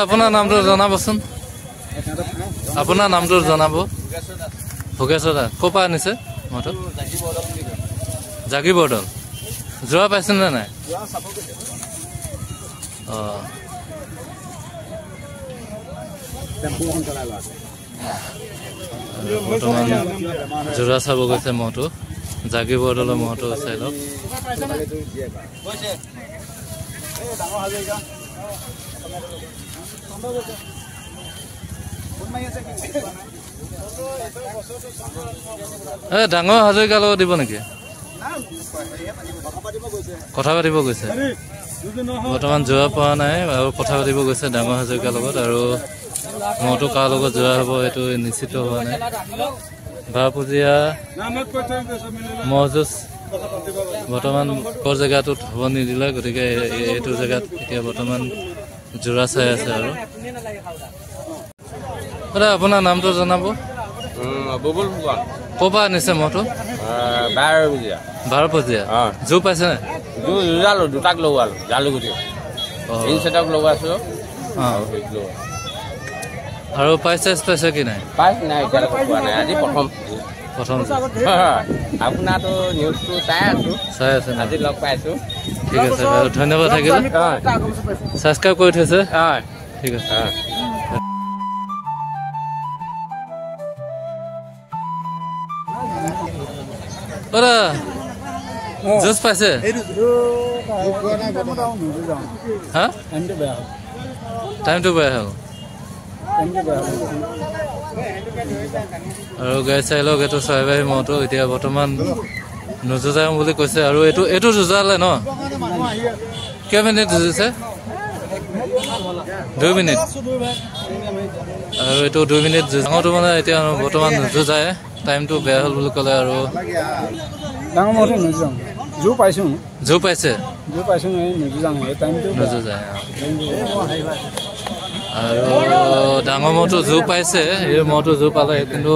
আপোনাৰ নামটো জনাবচোন আপোনাৰ নামটো জনাব ভোগেশ্বৰ দা ক'ৰ পৰা আনিছে মইতো জাগি বৰদল যোৱা পাইছে নে নাই বৰ্তমান যোৰা চাব গৈছে মহটো জাগি বৰদলৰ মহটো চাই লওক ডাঙৰ হাজৰিকাৰ লগত দিব নেকি কথা পাতিব গৈছে বৰ্তমান যোৱা পোৱা নাই আৰু কথা পাতিব গৈছে ডাঙৰ হাজৰিকাৰ লগত আৰু মহটো কাৰ লগত যোৱা হ'ব এইটো নিশ্চিত হোৱা নাই বাৰপুজীয়া মহ যুঁজ বৰ্তমান কৰ জেগাটোত হ'ব নিদিলে গতিকে এইটো জেগাত এতিয়া বৰ্তমান যোৰা চাই আছে আৰু আপোনাৰ নামটো জনাব ক'ৰ পৰা আনিছে মহটো বাৰপুজীয়া জোৰ পাইছে নে দুটাক লগোৱালো জালুগুটি লগাইছো আৰু পাইছে কি নাই আজি প্ৰথম আপোনাৰতো নিউজটো চাই আছে আজি লগ পাইছো ঠিক আছে ধন্যবাদ থাকিল ছাবস্ক্ৰাইব কৰি থৈছে ঠিক আছে জুচ পাইছে টাইমটো বেয়া হ'ল আৰু গাই চাই লওক এইটো চৰাইবাহী মহটো এতিয়া বৰ্তমান নুযুঁজাম বুলি কৈছে আৰু এইটো যুঁজালে ন কেই মিনিট যুঁজিছে 2 মিনিট আৰু এইটো 2 মিনিট ডাঙৰটো মানে এতিয়া বৰ্তমান নুযুঁজায় টাইমটো বেয়া হ'ল বুলি ক'লে আৰু ডাঙৰ মহটো নুযুঁজাম জোৰ পাইছে নুযুঁজায় আৰু ডাঙৰ মহটো জোৰ পাইছে এই মহটো জোৰ পালে কিন্তু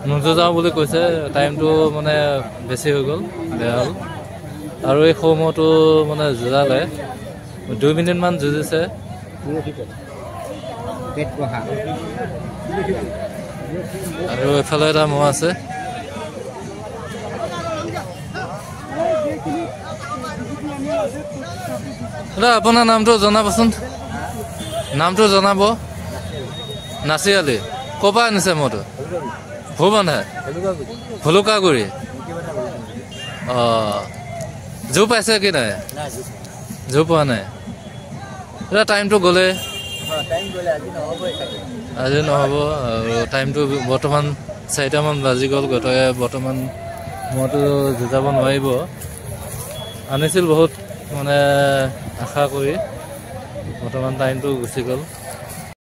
নুযুঁজাওঁ বুলি কৈছে টাইমটো মানে বেছি হৈ গ'ল বেয়া হ'ল আৰু এই সৰু মহটো মানে যুঁজালে 2 মিনিটমান যুঁজিছে আৰু এফালে এটা মহ আছে আপোনাৰ নামটো জনাবচোন নামটো জনাব নাচি আলি ক'ৰ পৰা আনিছে মহটো ভূবনে ভুলুকাগুৰি জোৰ পাইছে কি নাই জোৰ পোৱা নাই এতিয়া টাইমটো গ'লে আজি নহ'ব আৰু টাইমটো বৰ্তমান 4টামান বাজি গ'ল গতিকে বৰ্তমান মহটো যুঁজাব নোৱাৰিব আনিছিল বহুত মানে আশা কৰি বৰ্তমান টাইমটো গুচি গ'ল